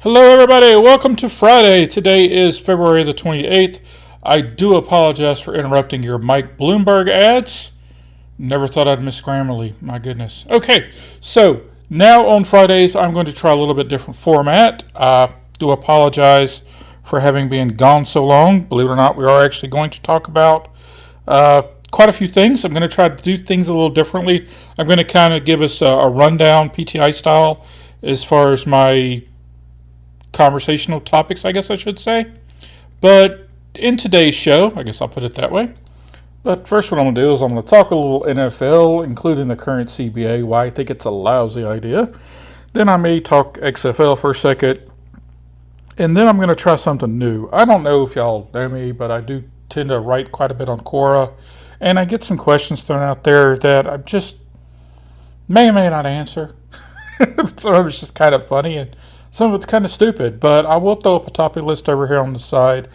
Hello, everybody. Welcome to Friday. Today is February the 28th. I do apologize for interrupting your Mike Bloomberg ads. Never thought I'd miss Grammarly. My goodness. Okay, so now on Fridays, I'm going to try a little bit different format. I do apologize for having been gone so long. Believe it or not, we are actually going to talk about quite a few things. I'm going to try to do things a little differently. I'm going to kind of give us a rundown, PTI style, as far as my conversational topics, I guess I should say. But in today's show, I guess I'll put it that way. But first, what I'm going to do is I'm going to talk a little NFL, including the current CBA, why I think it's a lousy idea. Then I may talk XFL for a second. And then I'm going to try something new. I don't know if y'all know me, but I do tend to write quite a bit on Quora. And I get some questions thrown out there that I just may or may not answer. Some of it's just kind of funny and some of it's kind of stupid, but I will throw up a topic list over here on the side.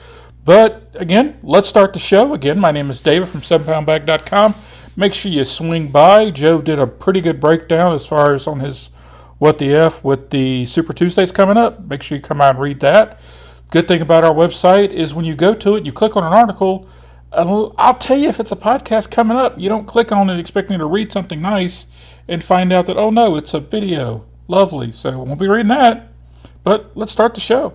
But again, let's start the show. Again, my name is David from 7poundbag.com. Make sure you swing by. Joe did a pretty good breakdown as far as on his What the F with the Super Tuesdays coming up. Make sure you come out and read that. Good thing about our website is when you go to it, you click on an article, I'll tell you if it's a podcast coming up. You don't click on it expecting to read something nice and find out that, oh no, it's a video. Lovely. So we won't be reading that. But let's start the show.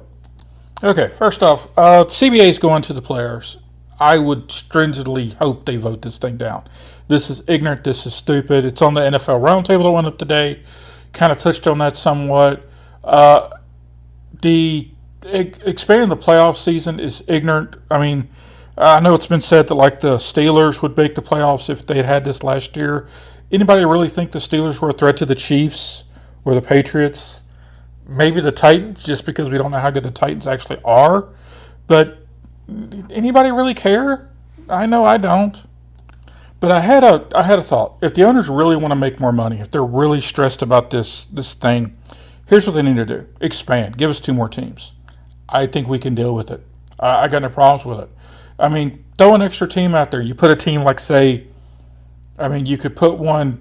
Okay, first off, CBA is going to the players. I would stringently hope they vote this thing down. This is ignorant. This is stupid. It's on the NFL Roundtable that went up today. Kind of touched on that somewhat. The expanding the playoff season is ignorant. I mean, I know it's been said that like the Steelers would make the playoffs if they had this last year. Anybody really think the Steelers were a threat to the Chiefs or the Patriots? Maybe the Titans, just because we don't know how good the Titans actually are. But anybody really care? I know I don't. But I had a thought. If the owners really want to make more money, if they're really stressed about this thing, here's what they need to do. Expand. Give us 2 more teams. I think we can deal with it. I got no problems with it. I mean, throw an extra team out there. You put a team like, say, I mean, you could put one,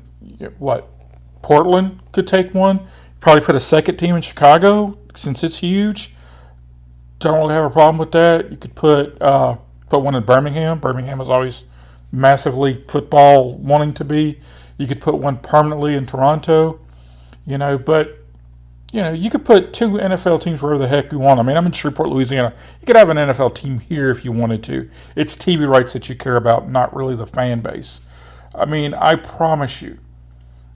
Portland could take one. Probably put a second team in Chicago since it's huge. Don't really have a problem with that. You could put one in Birmingham. Birmingham is always massively football wanting to be. You could put one permanently in Toronto. But you could put 2 NFL teams wherever the heck you want. I mean, I'm in Shreveport, Louisiana. You could have an NFL team here if you wanted to. It's TV rights that you care about, not really the fan base. I mean, I promise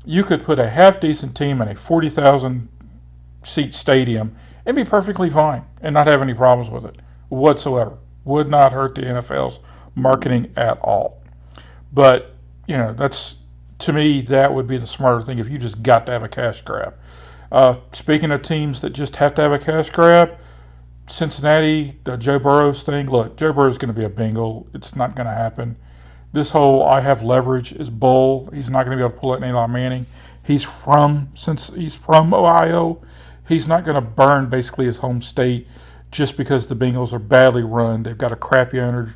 you could put a half-decent team in a 40,000-seat stadium and be perfectly fine and not have any problems with it whatsoever. Would not hurt the NFL's marketing at all. But, to me, that would be the smarter thing if you just got to have a cash grab. Speaking of teams that just have to have a cash grab, Cincinnati, the Joe Burrow's thing. Look, Joe Burrow's going to be a Bengal. It's not going to happen. This whole I have leverage is bull. He's not going to be able to pull it in Eli Manning. Since he's from Ohio, he's not going to burn basically his home state just because the Bengals are badly run. They've got a crappy owner.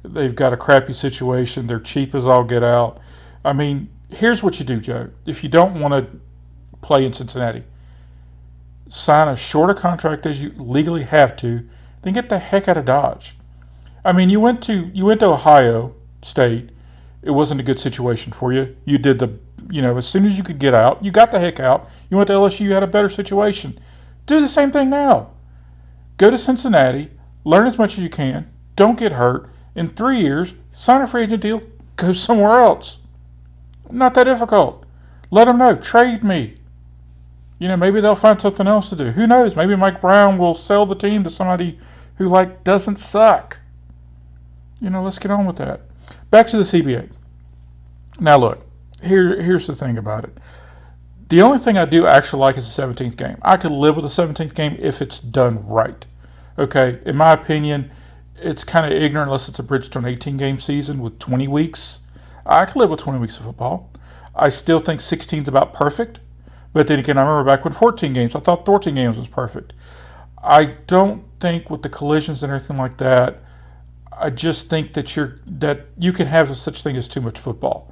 They've got a crappy situation. They're cheap as all get out. I mean, here's what you do, Joe. If you don't want to play in Cincinnati, sign as short a contract as you legally have to, then get the heck out of Dodge. I mean, you went to Ohio State. It wasn't a good situation for you. You did as soon as you could get out, you got the heck out. You went to LSU, you had a better situation. Do the same thing now. Go to Cincinnati, learn as much as you can, don't get hurt. In 3 years, sign a free agent deal, go somewhere else. Not that difficult. Let them know, trade me. Maybe they'll find something else to do. Who knows? Maybe Mike Brown will sell the team to somebody who doesn't suck. Let's get on with that. Back to the CBA. Now look, here's the thing about it. The only thing I do actually like is the 17th game. I could live with the 17th game if it's done right. Okay, in my opinion, it's kind of ignorant unless it's a bridge to an 18-game season with 20 weeks. I could live with 20 weeks of football. I still think 16 is about perfect. But then again, I remember back when 14 games, I thought 14 games was perfect. I don't think with the collisions and everything like that, I just think that you can have such thing as too much football.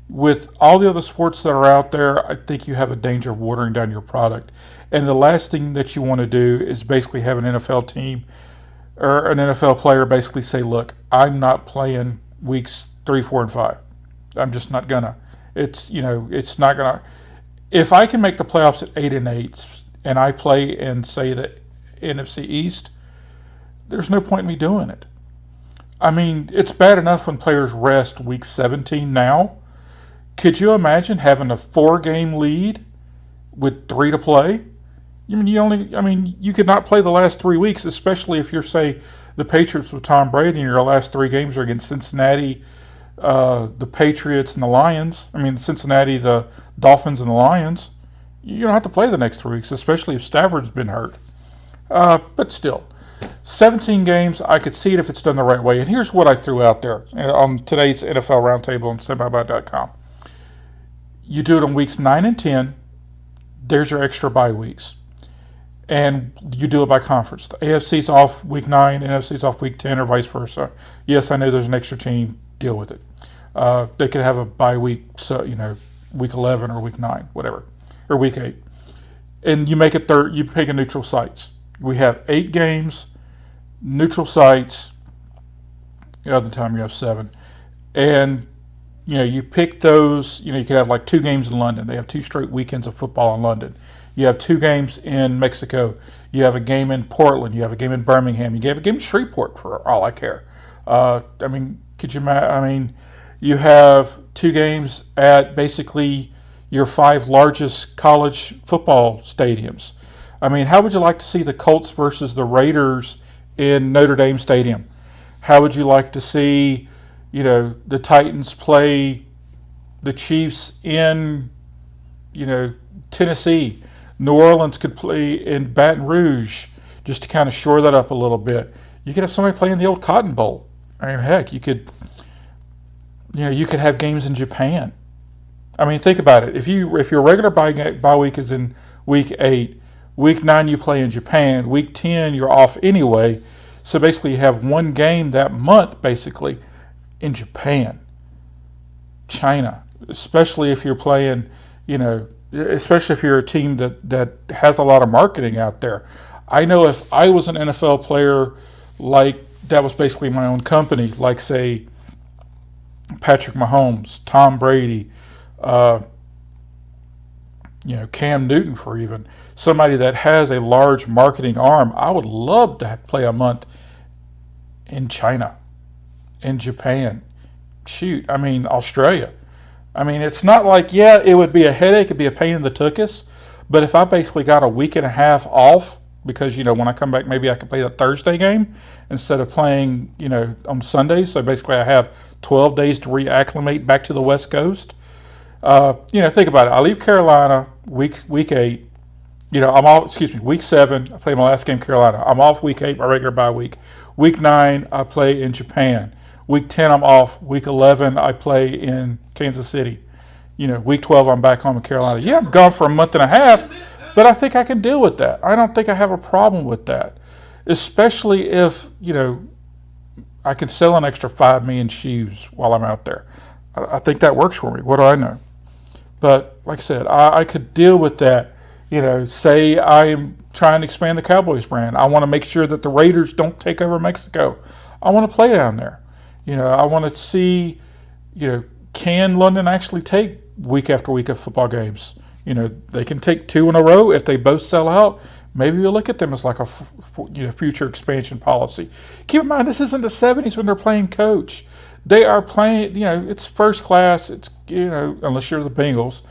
With all the other sports that are out there, I think you have a danger of watering down your product. And the last thing that you want to do is basically have an NFL team or an NFL player basically say, look, I'm not playing weeks 3, 4, and 5. I'm just not gonna. It's not gonna. If I can make the playoffs at 8-8 and I play in, say, the NFC East, there's no point in me doing it. I mean, it's bad enough when players rest week 17 now. Could you imagine having a 4-game lead with 3 to play? You could not play the last 3 weeks, especially if you're, say, the Patriots with Tom Brady and your last 3 games are against Cincinnati, the Patriots, and the Lions. Cincinnati, the Dolphins, and the Lions. You don't have to play the next 3 weeks, especially if Stafford's been hurt. But still, 17 games, I could see it if it's done the right way. And here's what I threw out there on today's NFL Roundtable on SendByBye.com. You do it on weeks 9 and 10. There's your extra bye weeks. And you do it by conference. The AFC's off week 9, NFC's off week 10, or vice versa. Yes, I know there's an extra team. Deal with it. They could have a bye week, week 11 or week 9, whatever, or week 8. And you make it you pick a neutral sites. We have 8 games, neutral sites. The other time you have 7. And you pick those, you could have like 2 games in London. They have 2 straight weekends of football in London. You have 2 games in Mexico. You have a game in Portland. You have a game in Birmingham. You have a game in Shreveport, for all I care. Could you imagine? You have 2 games at basically your 5 largest college football stadiums. How would you like to see the Colts versus the Raiders in Notre Dame Stadium? How would you like to see the Titans play the Chiefs in, Tennessee? New Orleans could play in Baton Rouge just to kind of shore that up a little bit. You could have somebody play in the old Cotton Bowl. Heck, you could have games in Japan. Think about it. If your regular bye week is in week 8, week 9 you play in Japan, week 10 you're off anyway. So basically you have 1 game that month basically in Japan, China, especially if you're playing, especially if you're a team that has a lot of marketing out there. I know if I was an NFL player like that was basically my own company, like say Patrick Mahomes, Tom Brady, Cam Newton, for even somebody that has a large marketing arm, I would love to play a month in China, in Japan, Australia. It's not like, it would be a headache, it'd be a pain in the tuchus, but if I basically got a week and a half off, because, when I come back, maybe I could play the Thursday game instead of playing, on Sundays. So basically I have 12 days to reacclimate back to the West Coast. Think about it. I leave Carolina week 8. Week 7, I play my last game Carolina. I'm off week 8, my regular bye week. Week 9, I play in Japan. Week 10, I'm off. Week 11, I play in Kansas City. Week 12, I'm back home in Carolina. Yeah, I'm gone for a month and a half, but I think I can deal with that. I don't think I have a problem with that, especially if, I can sell an extra 5 million shoes while I'm out there. I think that works for me. What do I know? But like I said, I could deal with that. Say I am trying to expand the Cowboys brand. I want to make sure that the Raiders don't take over Mexico. I want to play down there. I want to see, can London actually take week after week of football games? They can take 2 in a row. If they both sell out, maybe we'll look at them as like a future expansion policy. Keep in mind, this isn't the 70s when they're playing coach. They are playing, it's first class. It's, unless you're the Bengals,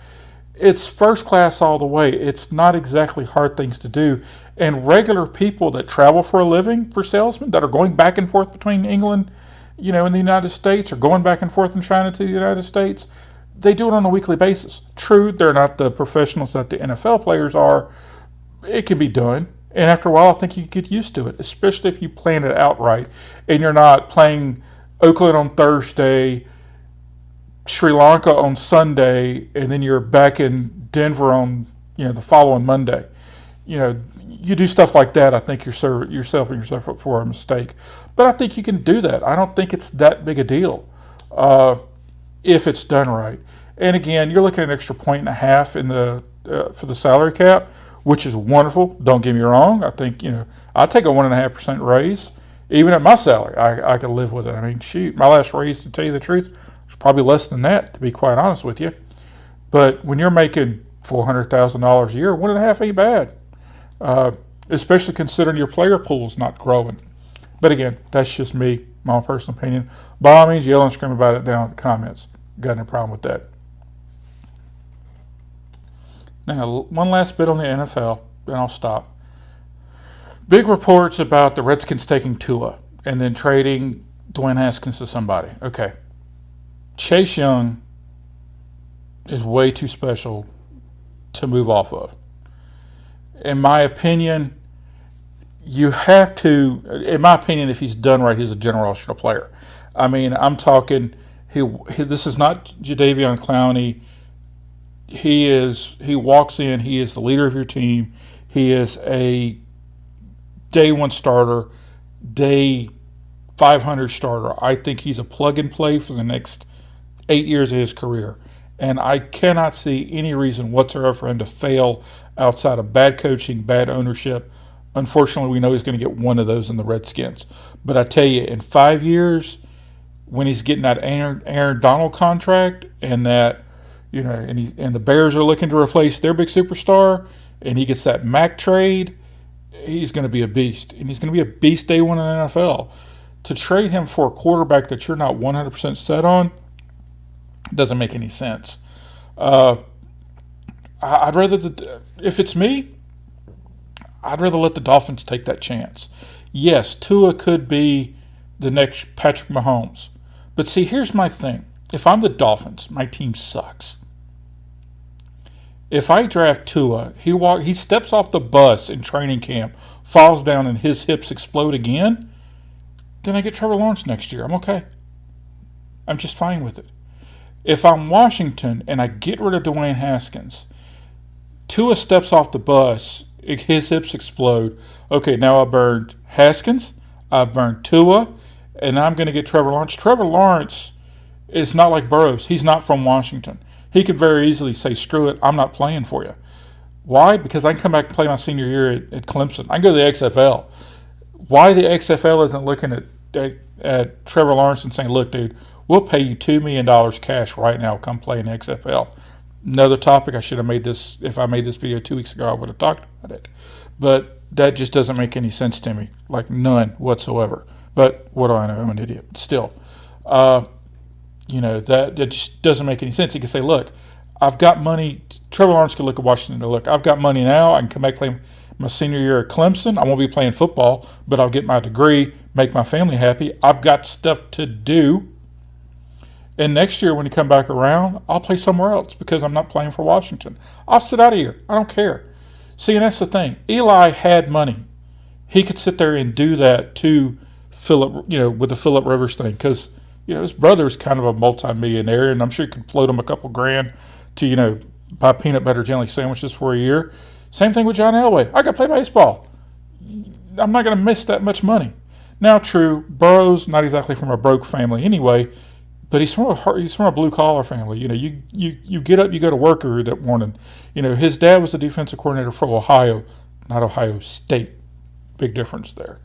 it's first class all the way. It's not exactly hard things to do. And regular people that travel for a living, for salesmen, that are going back and forth between England, in the United States, or going back and forth from China to the United States, they do it on a weekly basis. True, they're not the professionals that the NFL players are. It can be done. And after a while, I think you get used to it, especially if you plan it out right and you're not playing Oakland on Thursday, Sri Lanka on Sunday, and then you're back in Denver on the following Monday. You do stuff like that, I think you're setting yourself up for a mistake. But I think you can do that. I don't think it's that big a deal if it's done right. And again, you're looking at an extra point and a half in the for the salary cap, which is wonderful. Don't get me wrong. I think, I'd take a 1.5% raise. Even at my salary, I could live with it. I mean, shoot, my last raise, to tell you the truth, was probably less than that, to be quite honest with you. But when you're making $400,000 a year, 1.5 ain't bad, especially considering your player pool is not growing. But again, that's just me, my own personal opinion. By all means, yell and scream about it down in the comments. Got no problem with that. Now, one last bit on the NFL, then I'll stop. Big reports about the Redskins taking Tua and then trading Dwayne Haskins to somebody. Okay. Chase Young is way too special to move off of. In my opinion, if he's done right, he's a generational player. I mean, I'm talking, this is not Jadeveon Clowney. He walks in, he is the leader of your team. He is a day 1 starter, day 500 starter. I think he's a plug and play for the next 8 years of his career. And I cannot see any reason whatsoever for him to fail outside of bad coaching, bad ownership. Unfortunately, we know he's going to get one of those in the Redskins. But I tell you, in 5 years, when he's getting that Aaron Donald contract and that, and the Bears are looking to replace their big superstar, and he gets that Mac trade, he's going to be a beast. And he's going to be a beast day 1 in the NFL. To trade him for a quarterback that you're not 100% set on doesn't make any sense. I'd rather, if it's me, I'd rather let the Dolphins take that chance. Yes, Tua could be the next Patrick Mahomes. But see, here's my thing. If I'm the Dolphins, my team sucks. If I draft Tua, he steps off the bus in training camp, falls down, and his hips explode again, then I get Trevor Lawrence next year. I'm okay. I'm just fine with it. If I'm Washington and I get rid of Dwayne Haskins, Tua steps off the bus, his hips explode. Okay, now I burned Haskins, I burned Tua, and I'm going to get Trevor Lawrence. Trevor Lawrence is not like Burrows. He's not from Washington. He could very easily say, screw it, I'm not playing for you. Why? Because I can come back and play my senior year at Clemson. I can go to the XFL. Why the XFL isn't looking at Trevor Lawrence and saying, look, dude, we'll pay you $2 million cash right now. Come play in the XFL. Another topic, I should have made this, if I made this video 2 weeks ago, I would have talked about it. But that just doesn't make any sense to me. Like, none whatsoever. But what do I know? I'm an idiot. Still. That just doesn't make any sense. He can say, look, I've got money. Trevor Lawrence could look at Washington and look, I've got money now. I can come back play my senior year at Clemson. I won't be playing football, but I'll get my degree, make my family happy. I've got stuff to do. And next year when you come back around, I'll play somewhere else because I'm not playing for Washington. I'll sit out of here. I don't care. See, and that's the thing. Eli had money. He could sit there and do that to Phillip, with the Phillip Rivers thing because, his brother's kind of a multi-millionaire, and I'm sure he could float him a couple grand to, buy peanut butter jelly sandwiches for a year. Same thing with John Elway. I got to play baseball. I'm not going to miss that much money. Now, true, Burrow's not exactly from a broke family anyway, but he's from a blue-collar family. You get up, you go to work that morning. His dad was the defensive coordinator for Ohio, not Ohio State. Big difference there.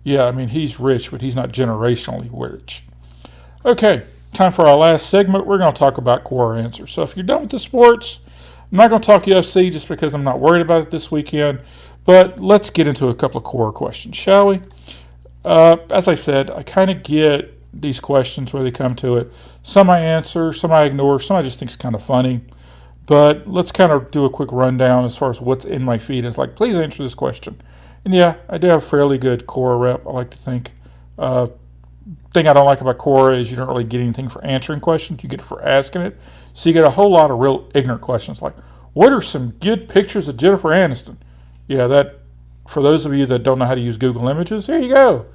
Yeah, I mean, he's rich, but he's not generationally rich. Okay, time for our last segment. We're going to talk about Quora answers. So if you're done with the sports, I'm not going to talk UFC just because I'm not worried about it this weekend, but let's get into a couple of Quora questions, shall we? As I said, I kind of get these questions where they come to it. Some I answer, some I ignore, some I just think is kind of funny. But let's kind of do a quick rundown as far as what's in my feed. It's like, please answer this question. And yeah, I do have fairly good Quora rep, I like to think. Thing I don't like about Quora is you don't really get anything for answering questions. You get it for asking it. So you get a whole lot of real ignorant questions like, what are some good pictures of Jennifer Aniston? Yeah, that, for those of you that don't know how to use Google Images, here you go.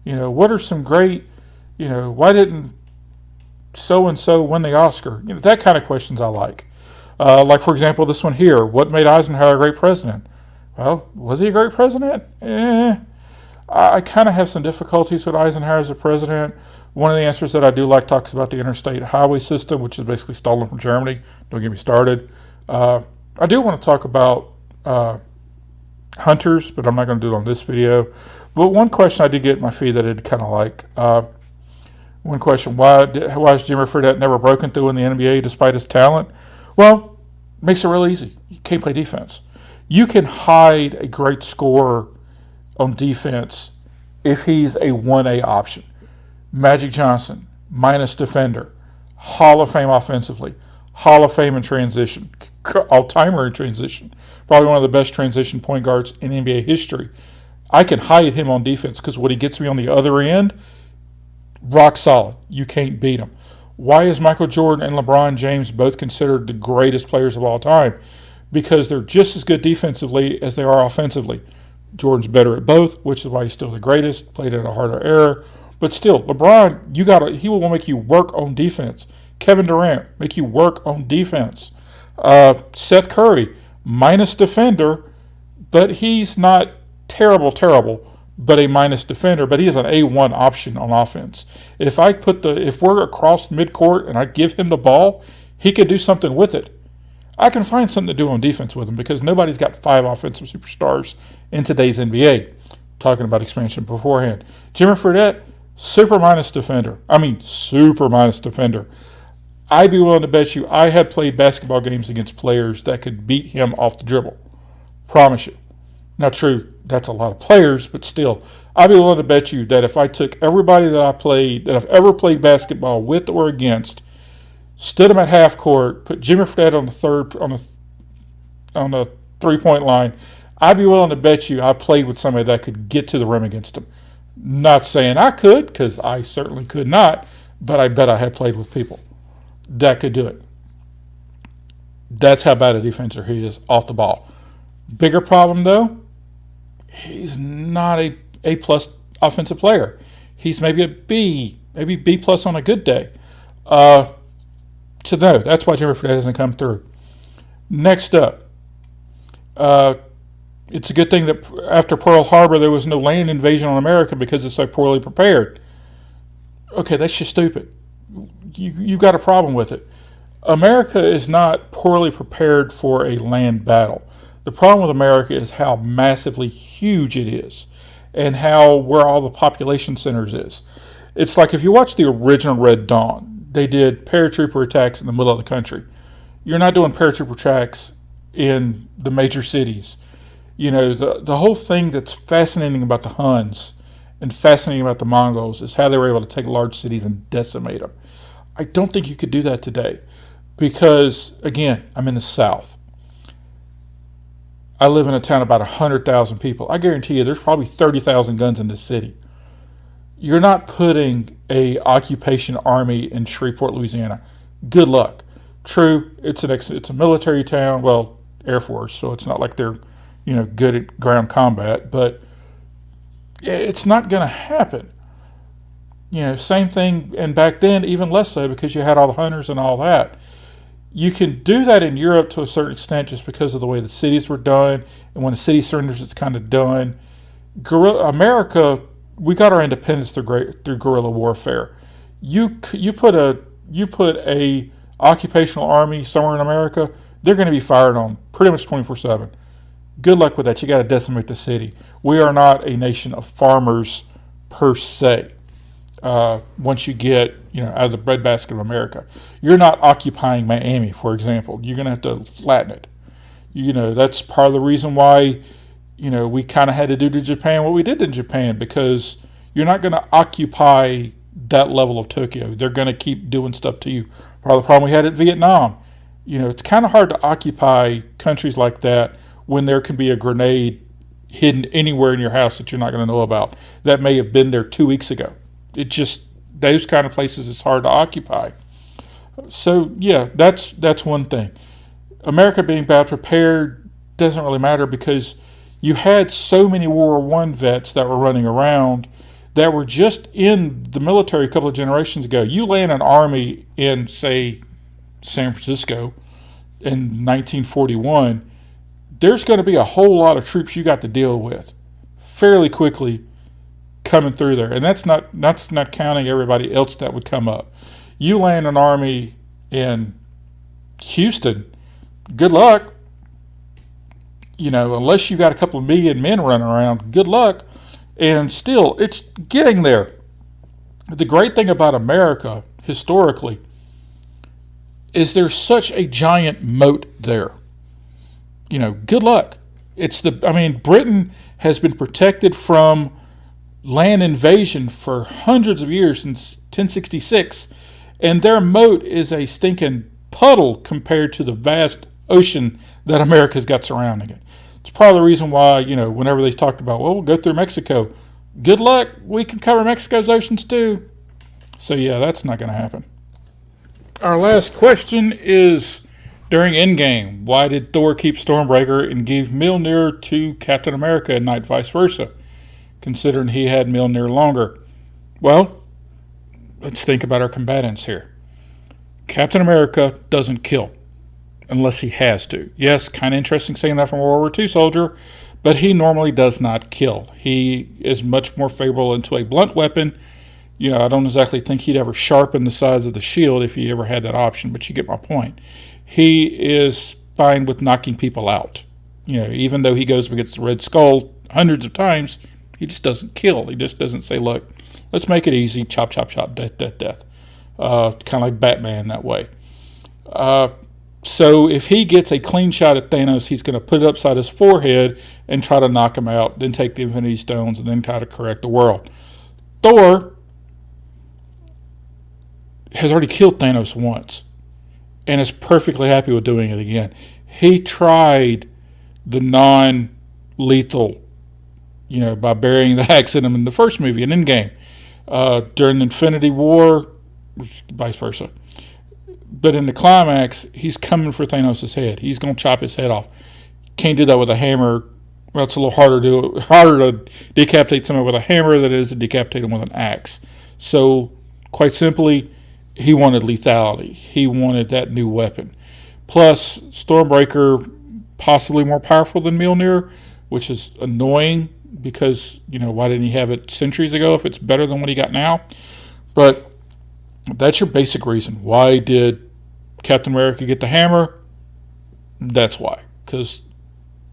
What are some great, why didn't so-and-so win the Oscar? That kind of questions I like. Like, for example, this one here. What made Eisenhower a great president? Well, was he a great president? I kind of have some difficulties with Eisenhower as a president, One of the answers that I do like talks about the interstate highway system, which is basically stolen from Germany. Don't get me started. I do want to talk about hunters, but I'm not going to do it on this video. But one question I did get in my feed that I did kind of like. One question, why is Jimmy Fredette never broken through in the NBA despite his talent? Well, makes it real easy. You can't play defense. You can hide a great scorer on defense if he's a 1A option. Magic Johnson, minus defender, Hall of Fame offensively, Hall of Fame in transition, all-timer in transition, probably one of the best transition point guards in NBA history. I can hide him on defense because what he gets me on the other end, rock solid. You can't beat him. Why is Michael Jordan and LeBron James both considered the greatest players of all time? Because they're just as good defensively as they are offensively. Jordan's better at both, which is why he's still the greatest, played at a harder era. But still, LeBron, he will make you work on defense. Kevin Durant, make you work on defense. Seth Curry, minus defender, but he's not terrible, but a minus defender, but he is an A1 option on offense. If we're across midcourt and I give him the ball, he can do something with it. I can find something to do on defense with him because nobody's got 5 offensive superstars in today's NBA. Talking about expansion beforehand. Jimmy Fredette, super minus defender. I'd be willing to bet you I have played basketball games against players that could beat him off the dribble. Promise you. Now, true, that's a lot of players, but still, I'd be willing to bet you that if I took everybody that I've ever played basketball with or against, stood them at half court, put Jimmy Fredette on the 3-point line, I'd be willing to bet you I played with somebody that could get to the rim against him. Not saying I could, because I certainly could not, but I bet I had played with people that could do it. That's how bad a defender he is off the ball. Bigger problem, though, he's not a A+ offensive player. He's maybe a B, maybe B+ on a good day. So no, that's why Jimmy Fredette doesn't come through. Next up, it's a good thing that after Pearl Harbor there was no land invasion on America because it's so poorly prepared. Okay, that's just stupid. You got a problem with it. America is not poorly prepared for a land battle. The problem with America is how massively huge it is and where all the population centers is. It's like if you watch the original Red Dawn, they did paratrooper attacks in the middle of the country. You're not doing paratrooper attacks in the major cities. You know, the whole thing that's fascinating about the Huns and fascinating about the Mongols is how they were able to take large cities and decimate them. I don't think you could do that today because, again, I'm in the South. I live in a town of about 100,000 people. I guarantee you there's probably 30,000 guns in this city. You're not putting a occupation army in Shreveport, Louisiana. Good luck. True, it's a military town, well, Air Force, so it's not like they're, good at ground combat, but it's not going to happen. Same thing, and back then even less so because you had all the hunters and all that. You can do that in Europe to a certain extent just because of the way the cities were done, and when the city surrenders, it's kind of done. America, we got our independence through guerrilla warfare. You put a occupational army somewhere in America, they're going to be fired on pretty much 24/7. Good luck with that. You got to decimate the city. We are not a nation of farmers per se. Once you get out of the breadbasket of America, you're not occupying Miami, for example. You're going to have to flatten it. That's part of the reason why we kind of had to do to Japan what we did in Japan, because you're not going to occupy that level of Tokyo. They're going to keep doing stuff to you. Part of the problem we had at Vietnam. It's kind of hard to occupy countries like that when there can be a grenade hidden anywhere in your house that you're not going to know about that may have been there 2 weeks ago. It just, those kind of places it's hard to occupy. So yeah, that's one thing. America being bad prepared doesn't really matter because you had so many World War I vets that were running around that were just in the military a couple of generations ago. You land an army in, say, San Francisco in 1941, there's going to be a whole lot of troops you got to deal with fairly quickly coming through there, and that's not counting everybody else that would come up. You land an army in Houston, good luck. Unless you got a couple of million men running around, good luck. And still, it's getting there. The great thing about America, historically, is there's such a giant moat there. Good luck. Britain has been protected from land invasion for hundreds of years, since 1066, and their moat is a stinking puddle compared to the vast ocean that America's got surrounding it. It's part of the reason why, whenever they talked about, well, we'll go through Mexico, good luck, we can cover Mexico's oceans too. So yeah, that's not going to happen. Our last question is, during Endgame, why did Thor keep Stormbreaker and give Mjolnir to Captain America and not vice versa, considering he had Mjolnir longer? Well, let's think about our combatants here. Captain America doesn't kill unless he has to. Yes, kind of interesting saying that from a World War II soldier, but he normally does not kill. He is much more favorable into a blunt weapon. I don't exactly think he'd ever sharpen the sides of the shield if he ever had that option, but you get my point. He is fine with knocking people out. Even though he goes against the Red Skull hundreds of times, he just doesn't kill. He just doesn't say, look, let's make it easy, chop, chop, chop, death, death, death. Kind of like Batman that way. So if he gets a clean shot at Thanos, he's going to put it upside his forehead and try to knock him out, then take the Infinity Stones, and then try to correct the world. Thor has already killed Thanos once and is perfectly happy with doing it again. He tried the non-lethal, by burying the axe in him in the first movie, in Endgame. During Infinity War, vice versa. But in the climax, he's coming for Thanos' head. He's going to chop his head off. Can't do that with a hammer. Well, it's a little harder to decapitate someone with a hammer than it is to decapitate him with an axe. So, quite simply, he wanted lethality. He wanted that new weapon. Plus, Stormbreaker, possibly more powerful than Mjolnir, which is annoying because, why didn't he have it centuries ago if it's better than what he got now? But that's your basic reason. Why did Captain America get the hammer? That's why. Because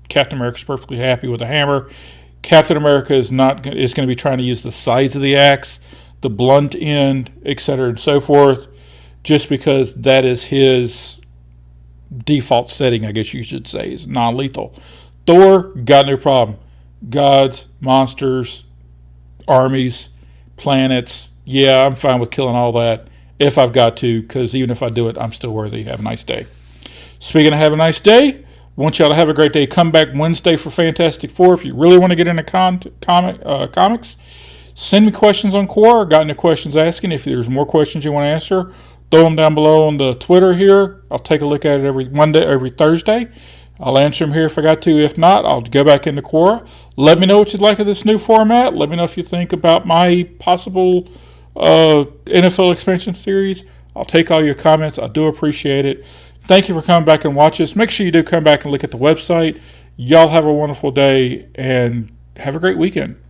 Captain America's perfectly happy with the hammer. Captain America is going to be trying to use the sides of the axe, the blunt end, etc., and so forth, just because that is his default setting, I guess you should say, is non-lethal. Thor, got no problem. Gods, monsters, armies, planets. Yeah, I'm fine with killing all that if I've got to, because even if I do it, I'm still worthy. Have a nice day. Speaking of have a nice day, want y'all to have a great day. Come back Wednesday for Fantastic Four. If you really want to get into comics, send me questions on Quora. Got any questions asking? If there's more questions you want to answer, throw them down below on the Twitter here. I'll take a look at it every Thursday. I'll answer them here if I got to. If not, I'll go back into Quora. Let me know what you'd like of this new format. Let me know if you think about my possible NFL expansion series. I'll take all your comments. I do appreciate it. Thank you for coming back and watch us. Make sure you do come back and look at the website. Y'all have a wonderful day and have a great weekend.